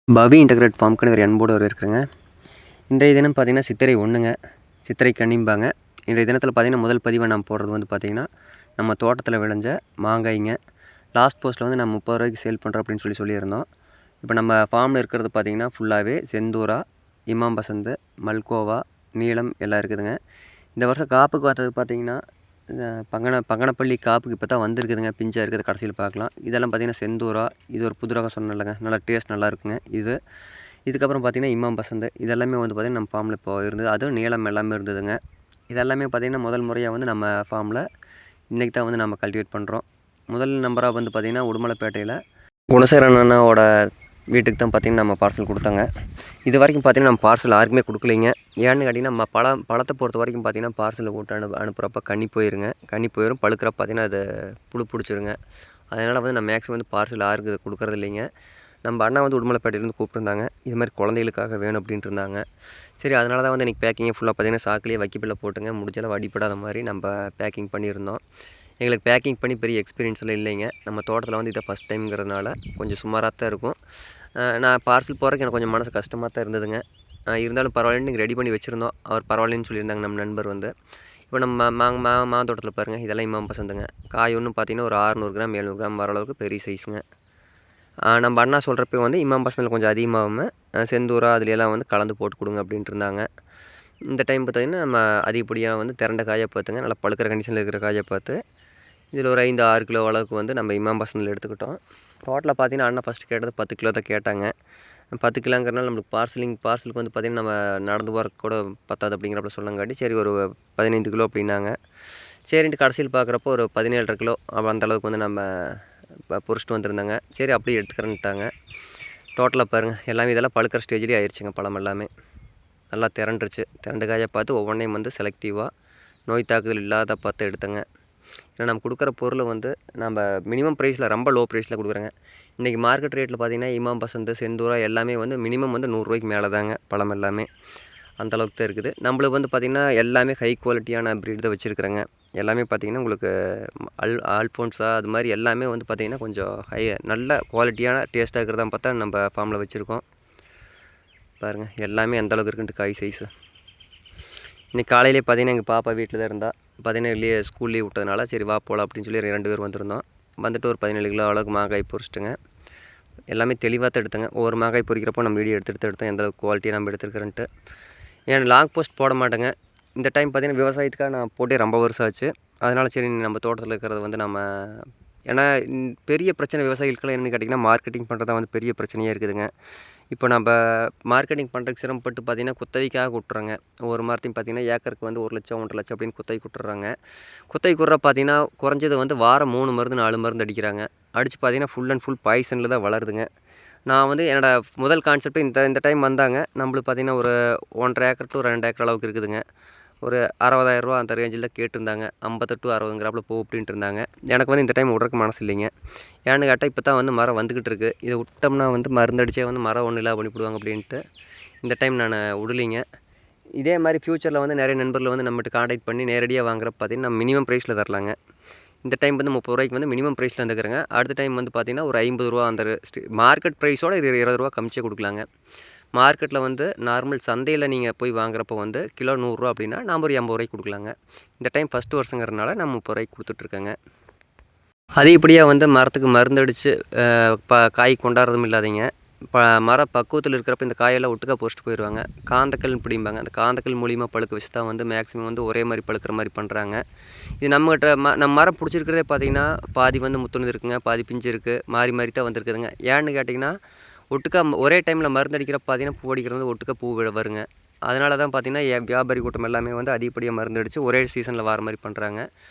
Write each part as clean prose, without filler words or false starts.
பவி integrate ஃபார்முக்குன்னு ஒரு அன்போடு வரவேற்கிறேங்க. இன்றைய தினம் பார்த்தீங்கன்னா சித்திரை 1ங்க. சித்திரை கன்னிம்பாங்க. இன்றைய தினத்தில் பார்த்தீங்கன்னா முதல் பதிவை நான் போடுறது வந்து பார்த்தீங்கன்னா நம்ம தோட்டத்தில் விளைஞ்ச மாங்காய்ங்க. லாஸ்ட் போஸ்ட்டில் வந்து நான் 30 ரூபாய்க்கு சேல் பண்ணுறோம் அப்படின்னு சொல்லியிருந்தோம். இப்போ நம்ம ஃபார்மில் இருக்கிறது பார்த்தீங்கன்னா ஃபுல்லாகவே செந்தூரா, இமாம் பசந்த், மல்கோவா, நீலம் எல்லாம் இருக்குதுங்க. இந்த வருஷம் காப்புக்கு பார்த்தது பார்த்தீங்கன்னா பங்கனப்பள்ளி காப்புக்கு இப்போ தான் வந்திருக்குதுங்க. பிஞ்சாக இருக்குது, கடைசியில் பார்க்கலாம். இதெல்லாம் பார்த்தீங்கன்னா செந்தூரா, இது ஒரு புது ரகம் சொன்னேன்லங்க, நல்லா டேஸ்ட் நல்லா இருக்குங்க இது. இதுக்கப்புறம் பார்த்தீங்கன்னா இமாம் பசந்த், இதெல்லாமே வந்து பார்த்திங்கன்னா நம்ம ஃபார்மில் இப்போ இருந்தது. அதுவும் நீளம் எல்லாமே இருந்ததுங்க. இதெல்லாமே பார்த்திங்கன்னா முதல் முறையாக வந்து நம்ம ஃபார்மில் இன்றைக்கி தான் வந்து நம்ம கல்டிவேட் பண்ணுறோம். முதல் நம்பராக வந்து பார்த்திங்கன்னா உடுமலைப்பேட்டையில் குணசேகரன் அண்ணாவோட வீட்டுக்கு தான் பார்த்திங்கன்னா நம்ம பார்சல் கொடுத்தாங்க. இது வரைக்கும் பார்த்திங்கன்னா நம்ம பார்சல் யாருக்குமே கொடுக்கலைங்க. ஏன்னு கேட்டிங்கன்னா நம்ம பழத்தை பொறுத்த வரைக்கும் பார்த்திங்கன்னா பார்சலில் போட்டு அனுப்புகிறப்ப கண்ணி போயிடும். பழுக்கிறப்ப பார்த்திங்கன்னா அது புழு பிடிச்சிருங்க. அதனால் வந்து நம்ம மேக்ஸிமம் வந்து பார்சல் யாருக்கு கொடுக்குறது இல்லைங்க. நம்ம அண்ணா வந்து உடுமலைப்பேட்டையிலேருந்து கூப்பிட்டுருந்தாங்க. இது மாதிரி குழந்தைகளுக்காக வேணும் அப்படின்ட்டு இருந்தாங்க. சரி, அதனால தான் வந்து இன்றைக்கி பேக்கிங்கை ஃபுல்லாக பார்த்திங்கன்னா சாக்கிலேயே வைக்கப்பில்லை போட்டுங்க முடிஞ்சாலும் வடிப்படாத மாதிரி நம்ம பேக்கிங் பண்ணியிருந்தோம். எங்களுக்கு பேக்கிங் பண்ணி பெரிய எக்ஸ்பீரியன்ஸில் இல்லைங்க. நம்ம தோட்டத்தில் வந்து இதை ஃபஸ்ட் டைம்ங்கிறதுனால கொஞ்சம் சுமாராக தான் இருக்கும். நான் பார்சல் போகிறதுக்கு எனக்கு கொஞ்சம் மனசு கஷ்டமாக தான் இருந்ததுங்க. இருந்தாலும் பரவாயில்லன்னு நீங்கள் ரெடி பண்ணி வச்சுருந்தோம். அவர் பரவாயில்லன்னு சொல்லியிருந்தாங்க நம்ம நண்பர் வந்து. இப்போ நம்ம மாந்தோட்டத்தில் பாருங்கள், இதெல்லாம் இமாம் பசந்துங்க. காய் ஒன்று பார்த்திங்கன்னா ஒரு 600 கிராம் 700 கிராம் வர அளவுக்கு பெரிய சைஸுங்க. நம்ம அண்ணா சொல்கிறப்ப வந்து இமாம் பசந்தில் கொஞ்சம் அதிகமாகவும் செந்தூரா அதுலையெல்லாம் வந்து கலந்து போட்டு கொடுங்க அப்படின்ட்டு இருந்தாங்க. இந்த டைம் பார்த்திங்கன்னா நம்ம அதிகப்படியாக வந்து திரண்ட காயை பார்த்துங்க, நல்லா பழுக்கிற கண்டிஷனில் இருக்கிற காயை பார்த்து இதில் ஒரு 5-6 கிலோ அளவுக்கு வந்து நம்ம இமாம் பசந்தில் எடுத்துக்கிட்டோம். டோட்டலாக பார்த்திங்கன்னா அண்ணா ஃபஸ்ட்டு கேட்டது 10 கிலோ தான் கேட்டாங்க. 10 கிலோங்கிறனால நம்மளுக்கு பார்சலுக்கு வந்து பார்த்திங்கன்னா நம்ம நடந்து போகிறக்கு கூட பத்தாது அப்படிங்கிறப்ப சொன்னங்காட்டி சரி ஒரு 15 கிலோ அப்படின்னாங்க. சரின்ட்டு கடைசியில் பார்க்குறப்போ ஒரு 17.5 கிலோ அந்தளவுக்கு வந்து நம்ம பொறிச்சிட்டு வந்திருந்தாங்க. சரி அப்படியே எடுத்துக்கிறேன்ட்டாங்க. டோட்டலாக பாருங்கள், எல்லாமே இதெல்லாம் பழுக்கிற ஸ்டேஜ்லேயே ஆயிடுச்சுங்க. பழம் எல்லாமே நல்லா திரண்டுருச்சு. திரண்டு காயை பார்த்து ஒவ்வொன்றையும் வந்து செலக்டிவாக நோய் தாக்குதல் இல்லாத பார்த்து எடுத்தேங்க. ஏன்னா நம்ம கொடுக்குற பொருளை வந்து நம்ம மினிமம் ப்ரைஸில் ரொம்ப லோ ப்ரைஸில் கொடுக்குறேங்க. இன்றைக்கி மார்க்கெட் ரேட்டில் பார்த்திங்கன்னா இமாம் பசந்த், செந்தூரா எல்லாமே வந்து மினிமம் வந்து 100 ரூபாய்க்கு மேலே தாங்க பழம் எல்லாமே. அந்தளவுக்கு தான் இருக்குது. நம்மளுக்கு வந்து பார்த்திங்கன்னா எல்லாமே ஹை குவாலிட்டியான ப்ரீட் தான் வச்சுருக்குறேங்க. எல்லாமே பார்த்திங்கன்னா உங்களுக்கு ஆல்ஃபோன்ஸா அது மாதிரி எல்லாமே வந்து பார்த்திங்கன்னா கொஞ்சம் நல்ல குவாலிட்டியான டேஸ்ட்டாக இருக்கிறதா பார்த்தா நம்ம ஃபார்மில் வச்சுருக்கோம். பாருங்கள், எல்லாமே அந்தளவுக்கு இருக்குன்ட்டு காய் சைஸு. இன்றைக்கி காலையிலே பார்த்திங்கன்னா எங்கள் பாப்பா வீட்டில் தான் இருந்தால் பார்த்திங்கன்னா ஸ்கூல் லீவ் விட்டதுனால சரி வா போகலாம் அப்படின்னு சொல்லி 2 பேர் வந்திருந்தோம். வந்துட்டு ஒரு 17 கிலோ அளவுக்கு மாங்காய் பொறிச்சிட்டுங்க. எல்லாமே தெளிவாக தான் எடுத்தேங்க. ஒவ்வொரு மாங்காய் பொறிக்கிறப்போ நம்ம வீடியோ எடுத்துகிட்டு எந்தளவுக்கு குவாலிட்டியாக நம்ம எடுத்துருக்கிறேன்ட்டு. ஏன்னா லாங் போஸ்ட் போட மாட்டேங்க. இந்த டைம் பார்த்திங்கன்னா விவசாயத்துக்காக நான் போட்டே ரொம்ப வருஷம் ஆச்சு. அதனால் சரி நம்ம தோட்டத்தில் இருக்கிறத வந்து நம்ம ஏன்னா பெரிய பிரச்சனை விவசாயிகளுக்கெல்லாம் என்னென்னு கேட்டிங்கன்னா மார்க்கெட்டிங் பண்ணுறது தான் வந்து பெரிய பிரச்சனையாக இருக்குதுங்க. இப்போ நம்ம மார்க்கெட்டிங் பண்ணுறதுக்கு சிரமப்பட்டு பார்த்திங்கன்னா குத்தகைக்காக விட்டுறாங்க. ஒவ்வொரு மரத்தையும் பார்த்திங்கன்னா ஏக்கருக்கு வந்து 1 லட்சம் 1.5 லட்சம் அப்படின்னு குத்தகை விட்டுறாங்க. குத்தகை விட்ற பார்த்திங்கன்னா குறைஞ்சது வந்து வாரம் 3 மருந்து 4 மருந்து அடிக்கிறாங்க. அடித்து பார்த்திங்கன்னா ஃபுல் அண்ட் ஃபுல் பாய்சனில் தான் வளருதுங்க. நான் வந்து என்னோடய முதல் கான்செப்ட்டு இந்த டைம் வந்தாங்க. நம்மளுக்கு பார்த்திங்கன்னா ஒரு 1.5 ஏக்கர் டு 2 ஏக்கர் அளவுக்கு இருக்குதுங்க. ஒரு 60,000 ரூபா அந்த ரேஞ்சில் தான் கேட்டிருந்தாங்க. 58 to 60ங்கிறாப்புல அப்படின்ட்டு இருந்தாங்க. எனக்கு வந்து இந்த டைம் விட்றக்கு மனசு இல்லைங்க. ஏன்னு கேட்டால் இப்போ தான் வந்து மரம் வந்துக்கிட்டு இருக்குது. இதை விட்டோம்னா வந்து மருந்தடிச்சே வந்து மரம் ஒன்றும் இல்லாத பண்ணிவிடுவாங்க அப்படின்ட்டு இந்த டைம் நான் விடலிங்க. இதே மாதிரி ஃப்யூச்சரில் வந்து நிறைய நண்பர்கள் வந்து நம்மகிட்ட கான்டாக்ட் பண்ணி நேரடியாக வாங்குறப்ப பார்த்திங்கன்னா நம்ம மினிமம் ப்ரைஸில் தரலாங்க. இந்த டைம் வந்து 30 ரூபாய்க்கு வந்து மினிமம் ப்ரைஸில் வந்துக்கிறேங்க. அடுத்த டைம் வந்து பார்த்திங்கன்னா ஒரு 50 ரூபா அந்த மார்க்கெட் ப்ரைஸோட 20 ரூபா கம்மியாக கொடுக்கலாங்க. மார்க்கெட்டில் வந்து நார்மல் சந்தையில் நீங்கள் போய் வாங்குறப்போ வந்து கிலோ 100 ரூபா அப்படின்னா நாம் ஒரு 80 ரூபாய்க்கு கொடுக்கலாங்க. இந்த டைம் ஃபஸ்ட்டு வருஷங்கிறதுனால நான் 30 ரூபாய்க்கு கொடுத்துட்ருக்கேங்க. அதிகப்படியாக வந்து மரத்துக்கு மருந்தடித்து காய் கொண்டாடுறதும் இல்லாதீங்க. மர பக்குவத்தில் இருக்கிறப்ப இந்த காயெல்லாம் ஒட்டுக்கா பொறிச்சிட்டு போயிடுவாங்க. காந்தக்கல் பிடிம்பாங்க. அந்த காந்தக்கல் மூலியமாக பழுக்க வச்சு தான் வந்து மேக்ஸிமம் வந்து ஒரே மாதிரி பழுக்கிற மாதிரி பண்ணுறாங்க. இது நம்மகிட்ட நம்ம மரம் பிடிச்சிருக்கிறதே பார்த்திங்கன்னா பாதி வந்து முத்துனது இருக்குங்க, பாதி பிஞ்சு இருக்குது, மாறி மாறி தான் வந்துருக்குதுங்க. ஏன்னு கேட்டிங்கன்னா ஒட்டுக்கா ஒரே டைமில் மருந்து அடிக்கிறப்ப பார்த்திங்கன்னா பூ அடிக்கிறது வந்து ஒட்டுக்கா பூ வருங்க. அதனால தான் பார்த்திங்கன்னா வியாபாரி கூட்டம் எல்லாமே வந்து அதிகப்படியாக மருந்து அடித்து ஒரே சீசனில் வர மாதிரி பண்ணுறாங்க.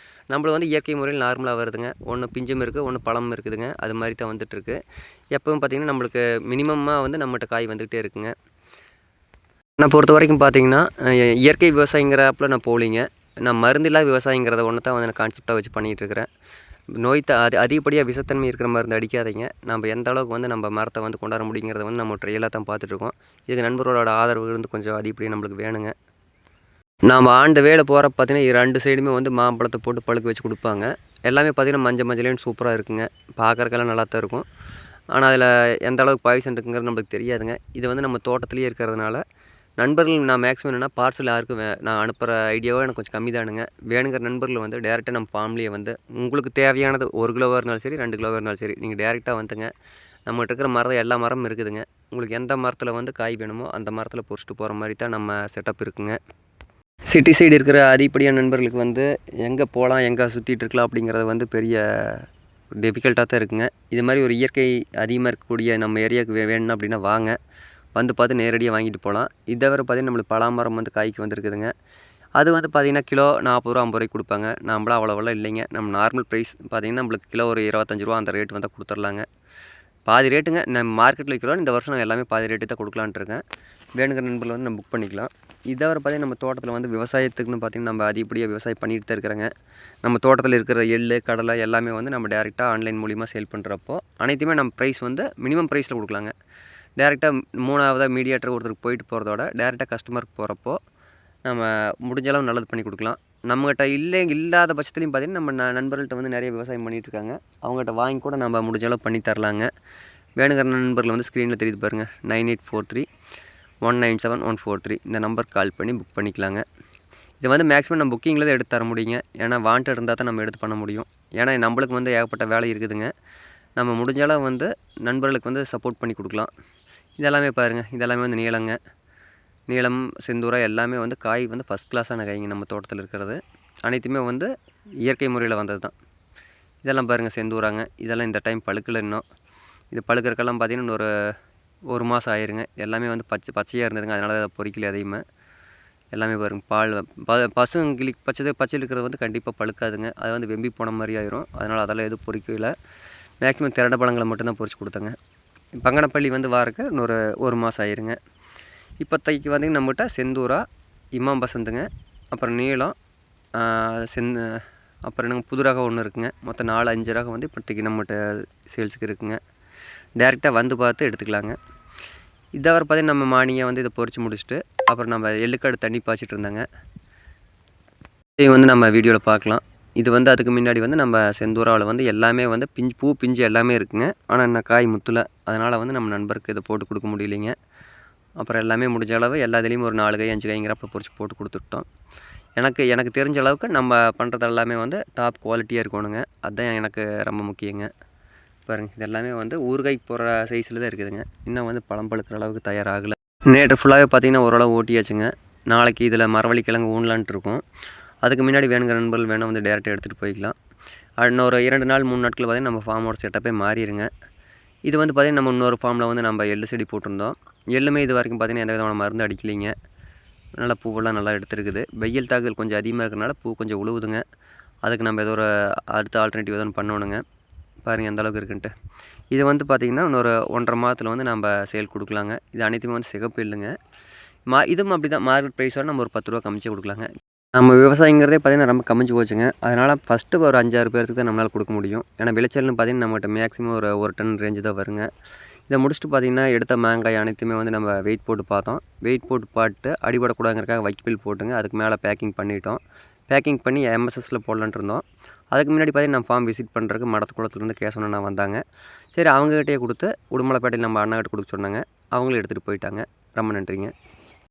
நம்மளும் வந்து இயற்கை முறையில் நார்மலாக வருதுங்க. ஒன்று பிஞ்சும் இருக்குது, ஒன்று பழமும் இருக்குதுங்க. அது மாதிரி தான் வந்துட்டுருக்கு. எப்பவும் பார்த்திங்கன்னா நம்மளுக்கு மினிமமாக வந்து நம்மகிட்ட காய் வந்துக்கிட்டே இருக்குங்க. நான் பொறுத்த வரைக்கும் பார்த்திங்கன்னா இயற்கை விவசாயிங்கிறப்பல நான் போகலிங்க. நான் மருந்தில்லா விவசாயிங்கிறத ஒன்று தான் வந்து நான் கான்செப்டாக வச்சு பண்ணிகிட்ருக்கிறேன். அதிகப்படியாக விஷத்தன்மை இருக்கிற மருந்து அடிக்காதீங்க. நம்ம எந்த அளவுக்கு வந்து நம்ம மரத்தை வந்து கொண்டாட முடியுங்கிறத வந்து நம்ம ட்ரையலாக தான் பார்த்துட்ருக்கோம். இதுக்கு நண்பர்களோட ஆதரவு வந்து கொஞ்சம் அதிகப்படியாக நம்மளுக்கு வேணுங்க. நாம் ஆண்ட வேலை போகிறப்ப பார்த்திங்கன்னா 2 சைடுமே வந்து மாம்பழத்தை போட்டு பழுக்க வச்சு கொடுப்பாங்க. எல்லாமே பார்த்திங்கன்னா மஞ்சள் மஞ்சளேன்னு சூப்பராக இருக்குங்க. பார்க்குறக்கெல்லாம் நல்லா தான் இருக்கும். ஆனால் அதில் எந்த அளவுக்கு பாய்சன் இருக்குங்கிறது நம்மளுக்கு தெரியாதுங்க. இது வந்து நம்ம தோட்டத்திலேயே இருக்கிறதுனால நண்பர்கள் நான் மேக்ஸிமம் என்னென்னா பார்சல் யாருக்கும் நான் அனுப்புகிற ஐடியாவோ எனக்கு கொஞ்சம் கம்மி தானுங்க. வேணுங்கிற நண்பர்கள் வந்து டேரெக்டாக நம்ம ஃபார்ம்லேயே வந்து உங்களுக்கு தேவையானது 1 கிலோவாக இருந்தாலும் சரி 2 கிலோவாக இருந்தாலும் சரி நீங்கள் டேரெக்டாக வந்துங்க. நம்மகிட்ட இருக்கிற மரம் எல்லா மரமும் இருக்குதுங்க. உங்களுக்கு எந்த மரத்தில் வந்து காய் வேணுமோ அந்த மரத்தில் பொறிச்சிட்டு போகிற மாதிரி தான் நம்ம செட்டப் இருக்குங்க. சிட்டி சைடு இருக்கிற அதிகப்படியான நண்பர்களுக்கு வந்து எங்கே போகலாம் எங்கே சுற்றிட்டு இருக்கலாம் அப்படிங்கிறது வந்து பெரிய டிஃபிகல்ட்டாக தான் இருக்குங்க. இது மாதிரி ஒரு இயற்கை அதிகமாக இருக்கக்கூடிய நம்ம ஏரியாவுக்கு வேணும் அப்படின்னா வாங்க, வந்து பார்த்து நேரடியாக வாங்கிட்டு போகலாம். இதை தவிர பார்த்திங்கன்னா நம்மளுக்கு பலாமரம் வந்து காய்க்கு வந்துருக்குதுங்க. அது வந்து பார்த்திங்கன்னா கிலோ 40 ரூபா 50 ரூபாய்க்கு கொடுப்பாங்க. நம்மளாம் அவ்வளோவெல்லாம் இல்லைங்க. நம்ம நார்மல் ப்ரைஸ் பார்த்திங்கன்னா நம்மளுக்கு கிலோ ஒரு 25 ரூபா அந்த ரேட் வந்தால் கொடுத்துர்லாங்க. பாதி ரேட்டுங்க. நம்ம மார்க்கெட்டில் விற்கிறோம். இந்த வருஷம் நான் எல்லாமே பாதி ரேட்டு தான் கொடுக்கலான்ட்டு இருக்கேன். வேணுங்கிற நண்பர்கள் வந்து நம்ம புக் பண்ணிக்கலாம். இதை தவிர பார்த்திங்கன்னா நம்ம தோட்டத்தில் வந்து விவசாயத்துக்குன்னு பார்த்திங்கன்னா நம்ம அதிகப்படியாக விவசாயம் பண்ணிட்டு தான் இருக்கிறேங்க. நம்ம தோட்டத்தில் இருக்கிற எள், கடலை எல்லாமே வந்து நம்ம டேரெக்டாக ஆன்லைன் மூலிமா சேல் பண்ணுறப்போ அனைத்துமே நம்ம ப்ரைஸ் வந்து மினிமம் ப்ரைஸில் கொடுக்கலாங்க. டேரெக்டாக 3ஆவதாக மீடியேட்டர் ஒருத்தருக்கு போயிட்டு போகிறதோட டேரெக்டாக கஸ்டமருக்கு போகிறப்போ நம்ம முடிஞ்ச அளவு நல்லது பண்ணி கொடுக்கலாம். நம்மகிட்ட இல்லாத பட்சத்துலையும் பார்த்திங்கன்னா நம்ம நண்பர்கள்ட்ட வந்து நிறைய விவசாயம் பண்ணிகிட்ருக்காங்க. அவங்ககிட்ட வாங்கி கூட நம்ம முடிஞ்ச அளவு பண்ணி தரலாங்க. வேணுங்கிற நண்பர்கள் வந்து ஸ்க்ரீனில் தெரியுது பாருங்கள் 9843197143 இந்த நம்பருக்கு கால் பண்ணி புக் பண்ணிக்கலாங்க. இது வந்து மேக்ஸிமம் நம்ம புக்கிங்கில் தான் எடுத்து தர முடியுங்க. ஏன்னா வாண்டட் இருந்தால் தான் நம்ம எடுத்து பண்ண முடியும். ஏன்னா நம்மளுக்கு வந்து ஏகப்பட்ட வேலை இருக்குதுங்க. நம்ம முடிஞ்ச அளவு வந்து நண்பர்களுக்கு வந்து சப்போர்ட் பண்ணி கொடுக்கலாம். இதெல்லாமே பாருங்கள், இதெல்லாமே வந்து நீளம் செந்தூரா எல்லாமே வந்து காய் வந்து ஃபஸ்ட் கிளாஸான காய்ங்க. நம்ம தோட்டத்தில் இருக்கிறது அனைத்துமே வந்து இயற்கை முறையில் வந்தது தான். இதெல்லாம் பாருங்கள் செந்தூராங்க. இதெல்லாம் இந்த டைம் பழுக்கலை இன்னும். இது பழுக்கிறக்கெல்லாம் பார்த்திங்கன்னா இன்னொரு 1 மாதம் ஆயிருங்க. எல்லாமே வந்து பச்சையாக இருந்ததுங்க. அதனால அதை பொறிக்கல எதையுமே. எல்லாமே பாருங்கள் பசுங்கிளி பச்சை இருக்கிறது வந்து கண்டிப்பாக பழுக்காதுங்க. அது வந்து வெம்பி போன மாதிரி ஆயிரும். அதனால் அதெல்லாம் எதுவும் பொறிக்கல. மேக்ஸிமம் திரண்ட பழங்களை மட்டும்தான் பொறிச்சு கொடுத்தேங்க. பங்கனப்பள்ளி வந்து வாரக்கு இன்னொரு 1 மாதம் ஆயிருங்க. இப்போதைக்கு பார்த்திங்கன்னா நம்மகிட்ட செந்தூரா, இமாம் பசந்துங்க, அப்புறம் நீளம், அப்புறம் என்னங்க புது ரகம் ஒன்று இருக்குங்க. மொத்தம் 4-5 ரகம் வந்து இப்போதைக்கு நம்மகிட்ட சேல்ஸுக்கு இருக்குங்க. டேரெக்டாக வந்து பார்த்து எடுத்துக்கலாங்க. இதை வர பார்த்திங்கன்னா நம்ம மார்னிங்காக வந்து இதை பொறிச்சு முடிச்சுட்டு அப்புறம் நம்ம எள்ளுக்காடு தண்ணி பாய்ச்சிட்டு இருந்தாங்க. இதையும் வந்து நம்ம வீடியோவில் பார்க்கலாம். இது வந்து அதுக்கு முன்னாடி வந்து நம்ம செந்தூராவில் வந்து எல்லாமே வந்து பூ பிஞ்சு எல்லாமே இருக்குங்க. ஆனால் என்ன காய் முத்துல, அதனால் வந்து நம்ம நண்பருக்கு இதை போட்டு கொடுக்க முடியலைங்க. அப்புறம் எல்லாமே முடிஞ்ச அளவு எல்லா இதுலேயும் ஒரு 4 காய் 5 காய்ங்கிறப்ப பொறிச்சு போட்டு கொடுத்துட்டோம். எனக்கு தெரிஞ்ச அளவுக்கு நம்ம பண்ணுறது எல்லாமே வந்து டாப் குவாலிட்டியாக இருக்கணுங்க. அதுதான் எனக்கு ரொம்ப முக்கியங்க. பாருங்கள், இது எல்லாமே வந்து ஊறுகாய்க்கு போகிற சைஸில் தான் இருக்குதுங்க. இன்னும் வந்து பழம் பழுக்கிற அளவுக்கு தயாராகலை. நேற்று ஃபுல்லாகவே பார்த்திங்கன்னா ஓரளவு ஓட்டியாச்சுங்க. நாளைக்கு இதில் மரவள்ளி கிழங்கு ஊனலான்ட்டு இருக்கும். அதுக்கு முன்னாடி வேணுங்கிற நண்பர்கள் வேணால் வந்து டேரெக்டாக எடுத்துகிட்டு போய்க்கலாம். இன்னொரு 2 நாள் 3 நாட்கள் பார்த்திங்கன்னா நம்ம ஃபார்மோட செட்டப்பே மாறிடுங்க. இது வந்து பார்த்திங்கன்னா நம்ம இன்னொரு ஃபார்மில் வந்து நம்ம எள்ளு செடி போட்டிருந்தோம். எள்ளுமே இது வரைக்கும் பார்த்திங்கன்னா எந்த விதமான மருந்து அடிக்கலைங்க. நல்லா பூவெல்லாம் நல்லா எடுத்துருக்குது. வெயில் தாக்குதல் கொஞ்சம் அதிகமாக இருக்கிறனால பூ கொஞ்சம் உழுவுதுங்க. அதுக்கு நம்ம ஏதோ ஒரு அடுத்த ஆல்டர்னேட்டிவ் எதுவும் பண்ணணுங்க. பாருங்கள் எந்த அளவுக்கு இருக்குன்ட்டு. இது வந்து பார்த்திங்கன்னா இன்னொரு 1.5 மாதத்தில் வந்து நம்ம சேல் கொடுக்கலாங்க. இது அனைத்துமே வந்து சிகப்பு இல்லைங்க. இதுவும் அப்படி தான் மார்க்கெட் ப்ரைஸோடு நம்ம ஒரு 10 ரூபா கம்மிச்சே கொடுக்கலாங்க. நம்ம விவசாயங்கிறதே பார்த்திங்கன்னா ரொம்ப கம்மிஞ்சு போச்சுங்க. அதனால் ஃபஸ்ட்டு ஒரு 5-6 பேருக்கு தான் நம்மளால் கொடுக்க முடியும். ஏன்னா விளைச்சல்னு பார்த்திங்கன்னா நம்மகிட்ட மேக்ஸிமம் ஒரு டன் ரேஞ்சு தான் வருங்க. இதை முடிச்சுட்டு பார்த்திங்கன்னா எடுத்த மாங்காய் அனைத்துமே வந்து நம்ம வெயிட் போட்டு பார்த்தோம். வெயிட் போட்டு பார்த்துட்டு அடிபடக்கூடாதுங்கிறக்காக வைக்கபில் போட்டுங்க அதுக்கு மேலே பேக்கிங் பண்ணிட்டோம். பேக்கிங் பண்ணி எம்எஸ்எஸில் போடலான்ட்டு இருந்தோம். அதுக்கு முன்னாடி பார்த்திங்கன்னா நம்ம ஃபார்ம் விசிட் பண்ணுறதுக்கு மடத்துக்குளத்துலேருந்து கேசவண்ணா வந்தாங்க. சரி அவங்ககிட்டயே கொடுத்து உடுமலைப்பேட்டையில் நம்ம அண்ணாகிட்ட கொடுக்க சொன்னாங்க. அவங்களும் எடுத்துகிட்டு போயிட்டாங்க. ரொம்ப நன்றிங்க.